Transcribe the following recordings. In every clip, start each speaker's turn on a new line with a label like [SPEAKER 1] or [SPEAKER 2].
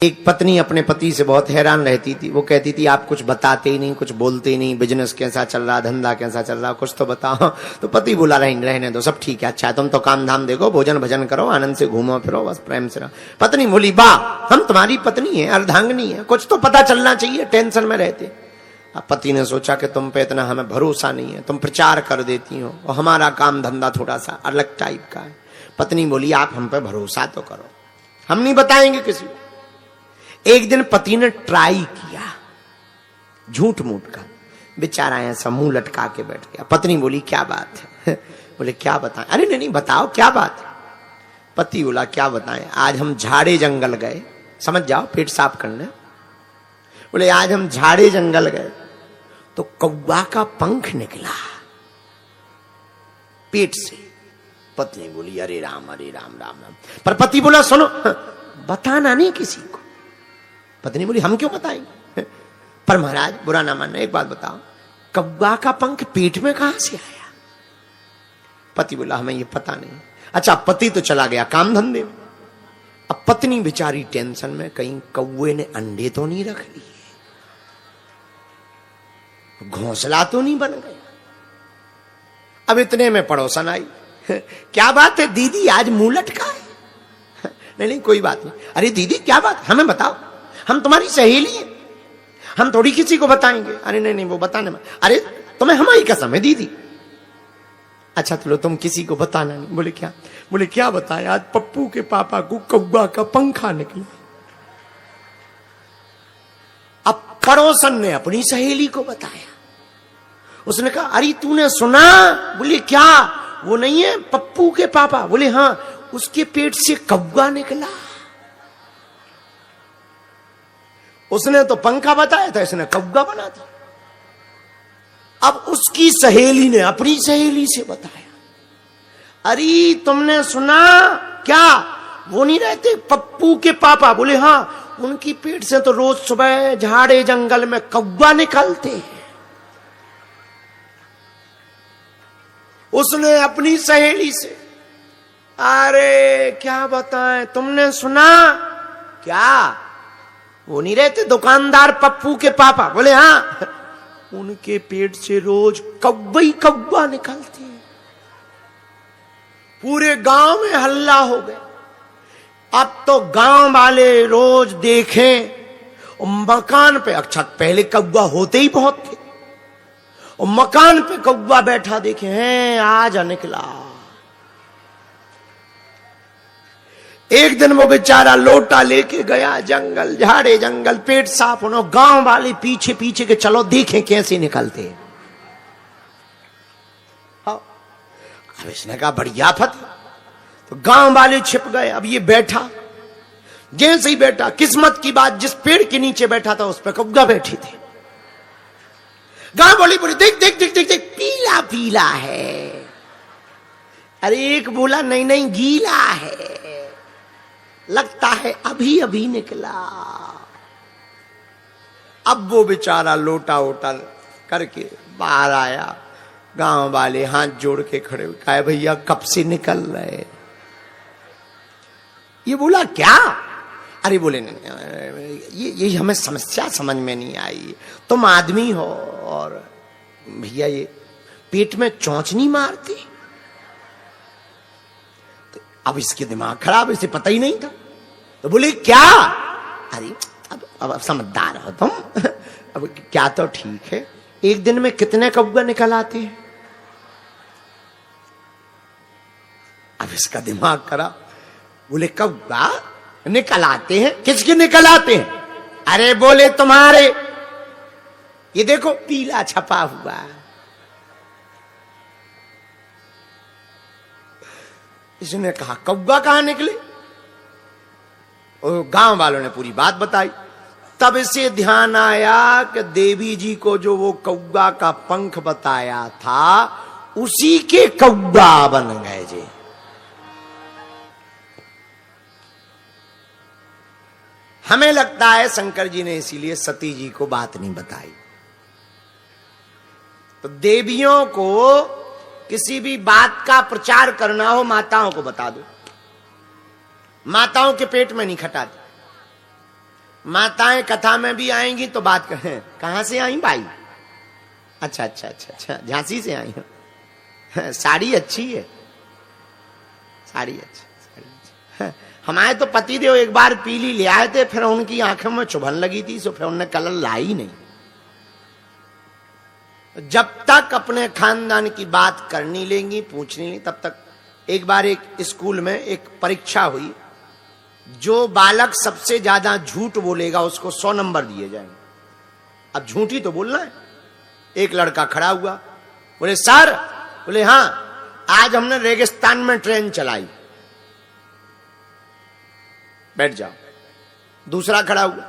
[SPEAKER 1] एक पत्नी अपने पति से बहुत हैरान रहती थी। वो कहती थी आप कुछ बताते ही नहीं, कुछ बोलते ही नहीं, बिजनेस कैसा चल रहा, धंधा कैसा चल रहा, कुछ तो बताओ। तो पति बोला रहने दो, सब ठीक है, अच्छा तुम तो काम धाम देखो, भोजन भजन करो, आनंद से घूमो फिरो, बस प्रेम से रहो। पत्नी बोली वाह, हम तुम्हारी पत्नी है, अर्धांगनी है, कुछ तो पता चलना चाहिए, टेंशन में रहते। अब पति ने सोचा कि तुम पे इतना हमें भरोसा नहीं है, तुम प्रचार कर देती हो और हमारा काम धंधा थोड़ा सा अलग टाइप का है। पत्नी बोली आप हम पे भरोसा तो करो, हम नहीं बताएंगे किसी को। एक दिन पति ने ट्राई किया, झूठ मूठ का, बेचारा ऐसा मुंह लटका के बैठ गया। पत्नी बोली क्या बात है? बोले क्या बताएं? अरे नहीं बताओ क्या बात है। पति बोला क्या बताएं, आज हम झाड़े जंगल गए, समझ जाओ पेट साफ करने। बोले आज हम झाड़े जंगल गए तो कौवा का पंख निकला पेट से। पत्नी बोली अरे राम राम राम। पर पति बोला सुनो, बताना नहीं किसी को। पत्नी बोली हम क्यों बताएंगे? पर महाराज बुरा ना मानना, एक बात बताओ, कौवा का पंख पेट में कहां से आया? पति बोला हमें ये पता नहीं। अच्छा, पति तो चला गया काम धंधे में। अब पत्नी बेचारी टेंशन में, कहीं कौवे ने अंडे तो नहीं रख लिए, घोंसला तो नहीं बन गया। अब इतने में पड़ोसन आई, क्या बात है दीदी आज मुंह लटका है? नहीं कोई बात नहीं। अरे दीदी क्या बात, हमें बताओ, हम तुम्हारी सहेली हैं, हम थोड़ी किसी को बताएंगे। अरे नहीं वो बताने में, अरे तुम्हें हमारी कसम है दीदी। अच्छा चलो तुम किसी को बताना नहीं। बोले क्या? बोले क्या बताए, आज पप्पू के पापा को कौवा का पंखा निकला। अब पड़ोसन ने अपनी सहेली को बताया, उसने कहा अरे तूने सुना? बोले क्या? वो नहीं है पप्पू के पापा? बोले हाँ, उसके पेट से कौवा निकला। उसने तो पंखा बताया था, इसने कौवा बना दिया। अब उसकी सहेली ने अपनी सहेली से बताया, अरे तुमने सुना क्या? वो नहीं रहते पप्पू के पापा? बोले हाँ, उनकी पेट से तो रोज सुबह झाड़े जंगल में कौवा निकलते हैं। उसने अपनी सहेली से, अरे क्या बताएं, तुमने सुना क्या? वो नहीं रहते दुकानदार पप्पू के पापा? बोले हाँ, उनके पेट से रोज कौवा ही कौवा निकलते हैं। पूरे गांव में हल्ला हो गया। अब तो गांव वाले रोज देखें मकान पे, अच्छा पहले कौवा होते ही बहुत थे, और मकान पे कौवा बैठा देखे हैं, आज निकला। एक दिन वो बेचारा लोटा लेके गया जंगल, झाड़े जंगल, पेट साफ होना, गांव वाले पीछे पीछे के चलो देखें कैसे निकलते हैं। अब इसने कहा बढ़िया फत, तो गांव वाले छिप गए। अब ये बैठा, जैसे ही बैठा, किस्मत की बात जिस पेड़ के नीचे बैठा था उस पर कौवा बैठी थी। गांव वाली बोली देख देख देख देख देख, पीला पीला है। अरे एक बोला नहीं गीला है, लगता है अभी अभी निकला। अब वो बेचारा लोटा वोटा करके बाहर आया। गांव वाले हाथ जोड़ के खड़े हुए, कहा भैया कब से निकल रहे? ये बोला क्या? अरे बोले नहीं, ये हमें समस्या समझ में नहीं आई। तुम आदमी हो और भैया ये पेट में चोंच नहीं मारती? तो अब इसके दिमाग खराब, इसे पता ही नहीं था। तो बोले क्या? अरे अब समझदार हो तुम। अब क्या तो ठीक है, एक दिन में कितने कौवा निकल आते हैं? अब इसका दिमाग खराब। बोले कौवा निकल आते हैं? किसके निकल आते हैं? अरे बोले तुम्हारे, ये देखो पीला छपा हुआ। इसने कहा कौवा कहां निकले? और गांव वालों ने पूरी बात बताई। तब इसे ध्यान आया कि देवी जी को जो वो कौवा का पंख बताया था उसी के कौवा बन गए जी। हमें लगता है शंकर जी ने इसीलिए सती जी को बात नहीं बताई। तो देवियों को किसी भी बात का प्रचार करना हो, माताओं को बता दो, माताओं के पेट में नहीं खटाती। माताएं कथा में भी आएंगी तो बात करें, कहां से आई भाई? अच्छा अच्छा अच्छा अच्छा, झांसी से आई हो। साड़ी अच्छी है, साड़ी अच्छी, साड़ी अच्छी। हमारे तो पतिदेव एक बार पीली ले आए थे, फिर उनकी आंखों में चुभन लगी थी, सो फिर उन्होंने कलर लाई नहीं। जब तक अपने खानदान की बात करनी लेंगी, पूछनी नहीं, तब तक। एक बार एक स्कूल में एक परीक्षा हुई, जो बालक सबसे ज्यादा झूठ बोलेगा उसको 100 नंबर दिए जाएंगे। अब झूठी तो बोलना है। एक लड़का खड़ा हुआ, बोले सर, बोले हां, आज हमने रेगिस्तान में ट्रेन चलाई। बैठ जाओ। दूसरा खड़ा हुआ,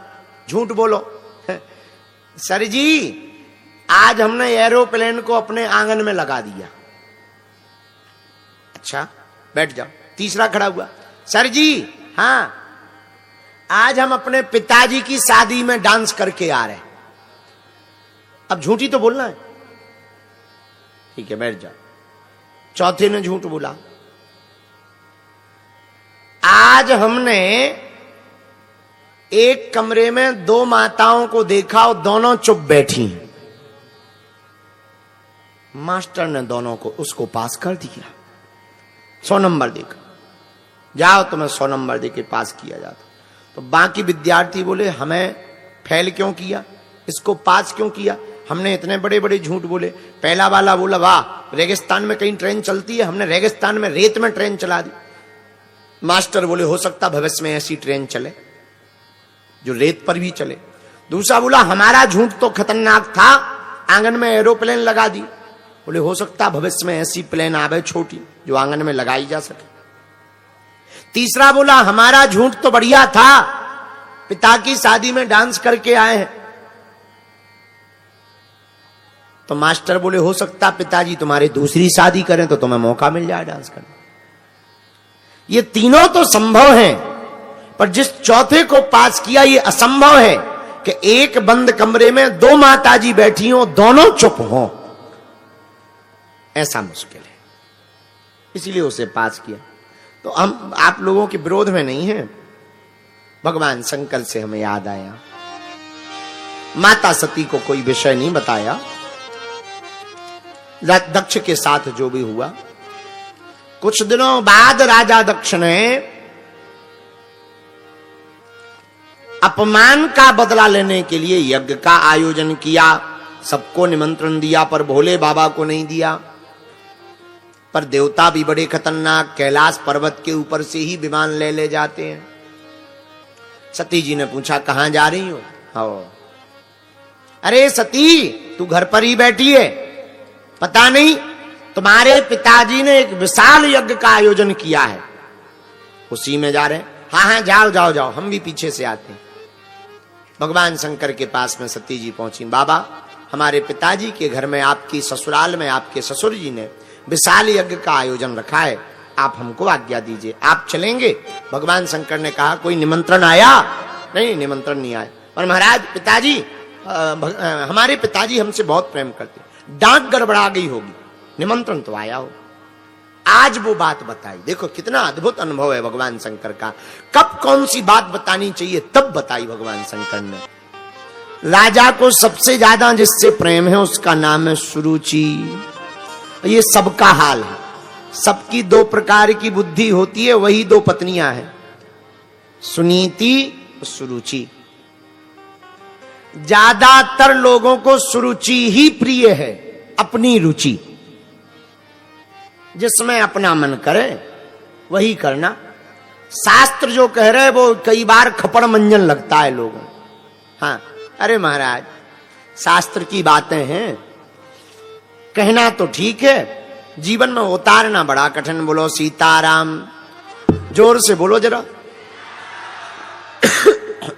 [SPEAKER 1] झूठ बोलो। सर जी, आज हमने एरोप्लेन को अपने आंगन में लगा दिया। अच्छा, बैठ जाओ। तीसरा खड़ा हुआ, सर जी हां, आज हम अपने पिताजी की शादी में डांस करके आ रहे हैं। अब झूठी तो बोलना है, ठीक है, बैठ जाओ। चौथे ने झूठ बोला, आज हमने एक कमरे में 2 माताओं को देखा और दोनों चुप बैठी। मास्टर ने दोनों को, उसको पास कर दिया, 100 नंबर देकर। जाओ, तुम्हें 100 नंबर देके पास किया जाता। तो बाकी विद्यार्थी बोले, हमें फेल क्यों किया, इसको पास क्यों किया, हमने इतने बड़े बड़े झूठ बोले। पहला वाला बोला, वाह, रेगिस्तान में कहीं ट्रेन चलती है, हमने रेगिस्तान में रेत में ट्रेन चला दी। मास्टर बोले, हो सकता भविष्य में ऐसी ट्रेन चले जो रेत पर भी चले। दूसरा बोला, हमारा झूठ तो खतरनाक था, आंगन में एरोप्लेन लगा दी। बोले, हो सकता भविष्य में ऐसी प्लेन आवे छोटी जो आंगन में लगाई जा सके। तीसरा बोला, हमारा झूठ तो बढ़िया था, पिता की शादी में डांस करके आए हैं। तो मास्टर बोले, हो सकता पिताजी तुम्हारे दूसरी शादी करें तो तुम्हें मौका मिल जाए डांस करने। ये तीनों तो संभव हैं, पर जिस चौथे को पास किया, ये असंभव है कि एक बंद कमरे में 2 माताजी बैठी हो, दोनों चुप हो। ऐसा मुश्किल है, इसीलिए उसे पास किया। तो हम आप लोगों के विरोध में नहीं है। भगवान शंकर से हमें याद आया, माता सती को कोई विषय नहीं बताया। दक्ष के साथ जो भी हुआ, कुछ दिनों बाद राजा दक्ष ने अपमान का बदला लेने के लिए यज्ञ का आयोजन किया। सबको निमंत्रण दिया, पर भोले बाबा को नहीं दिया। पर देवता भी बड़े खतरनाक, कैलाश पर्वत के ऊपर से ही विमान ले जाते हैं। सती जी ने पूछा, कहां जा रही हो? हाँ, अरे सती, तू घर पर ही बैठी है, पता नहीं तुम्हारे पिताजी ने एक विशाल यज्ञ का आयोजन किया है, उसी में जा रहे हैं। हाँ हाँ, जाओ जाओ जाओ, हम भी पीछे से आते हैं। भगवान शंकर के पास में सती जी पहुंची। बाबा, हमारे पिताजी के घर में, आपकी ससुराल में, आपके ससुर जी ने विशाल यज्ञ का आयोजन रखा है, आप हमको आज्ञा दीजिए, आप चलेंगे? भगवान शंकर ने कहा, कोई निमंत्रण आया? नहीं, निमंत्रण नहीं आया। पर महाराज, पिताजी, हमारे पिताजी हमसे बहुत प्रेम करते, डांट गड़बड़ा गई होगी, निमंत्रण तो आया हो। आज वो बात बताई। देखो कितना अद्भुत अनुभव है भगवान शंकर का। कब कौन सी बात बतानी चाहिए तब बताई भगवान शंकर ने। राजा को सबसे ज्यादा जिससे प्रेम है उसका नाम है सुरुचि। ये सबका हाल है, सबकी 2 प्रकार की बुद्धि होती है, वही 2 पत्नियां हैं, सुनीति और सुरुचि। ज्यादातर लोगों को सुरुचि ही प्रिय है, अपनी रुचि, जिसमें अपना मन करे वही करना। शास्त्र जो कह रहे वो कई बार खपड़ मंजन लगता है लोगों। हाँ, अरे महाराज, शास्त्र की बातें हैं, कहना तो ठीक है, जीवन में उतारना बड़ा कठिन। बोलो सीताराम, जोर से बोलो जरा,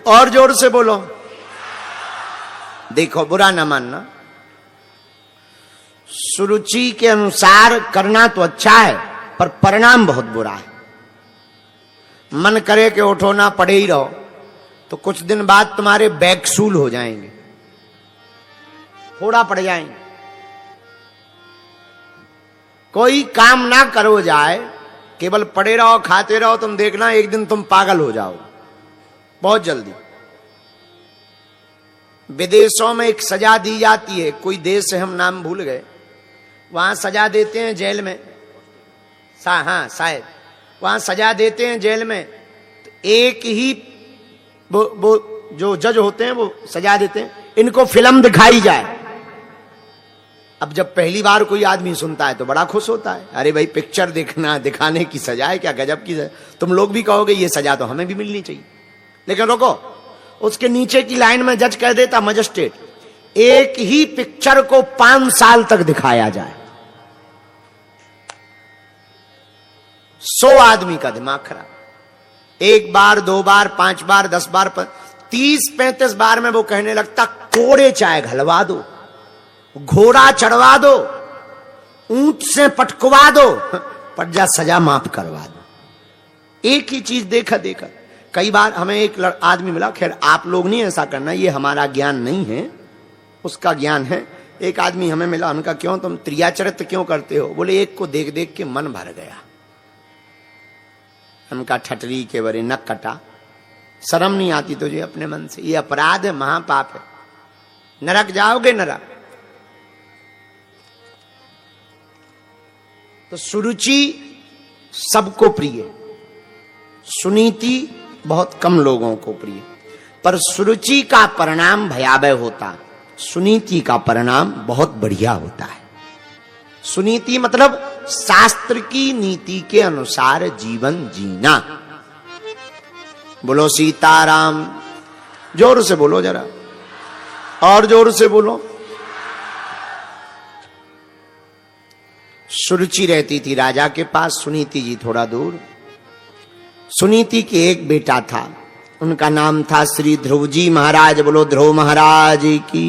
[SPEAKER 1] और जोर से बोलो। देखो, बुरा ना मानना, सुरुचि के अनुसार करना तो अच्छा है, पर परिणाम बहुत बुरा है। मन करे कि उठो ना, पड़े ही रहो, तो कुछ दिन बाद तुम्हारे बैकसूल हो जाएंगे, थोड़ा पड़ जाएंगे। कोई काम ना करो जाए, केवल पड़े रहो, खाते रहो, तुम देखना एक दिन तुम पागल हो जाओ बहुत जल्दी। विदेशों में एक सजा दी जाती है, कोई देश है हम नाम भूल गए, वहां सजा देते हैं जेल में, हाँ शायद वहां सजा देते हैं जेल में, तो एक ही वो जो जज होते हैं वो सजा देते हैं, इनको फिल्म दिखाई जाए। अब जब पहली बार कोई आदमी सुनता है तो बड़ा खुश होता है, अरे भाई पिक्चर देखना दिखाने की सजा है, क्या गजब की सजा। तुम लोग भी कहोगे ये सजा तो हमें भी मिलनी चाहिए। लेकिन रुको, उसके नीचे की लाइन में जज कह देता, मजिस्ट्रेट, एक ही पिक्चर को 5 साल तक दिखाया जाए। 100 आदमी का दिमाग खराब। 1 बार 2 बार 5 बार 10 बार 30-35 बार में वो कहने लगता, कोड़े चाय घलवा दो, घोड़ा चढ़वा दो, ऊंट से पटकवा दो, पर जा सजा माफ करवा दो। एक ही चीज देखा देखा। कई बार हमें एक आदमी मिला, खैर आप लोग नहीं ऐसा करना, ये हमारा ज्ञान नहीं है, उसका ज्ञान है। एक आदमी हमें मिला, उनका क्यों तुम त्रियाचरित्र क्यों करते हो? बोले एक को देख देख के मन भर गया। उनका ठटरी के बरे नक कटा, शर्म नहीं आती तुझे अपने मन से? ये अपराध है, महापाप है, नरक जाओगे नरक। तो सुरुचि सबको प्रिय, सुनीति बहुत कम लोगों को प्रिय, पर सुरुचि का परिणाम भयावह होता, सुनीति का परिणाम बहुत बढ़िया होता है। सुनीति मतलब शास्त्र की नीति के अनुसार जीवन जीना। बोलो सीताराम, जोर से बोलो जरा, और जोर से बोलो। सुरुचि रहती थी राजा के पास, सुनीति जी थोड़ा दूर। सुनीति के एक बेटा था, उनका नाम था श्री ध्रुव जी महाराज। बोलो ध्रुव महाराज की।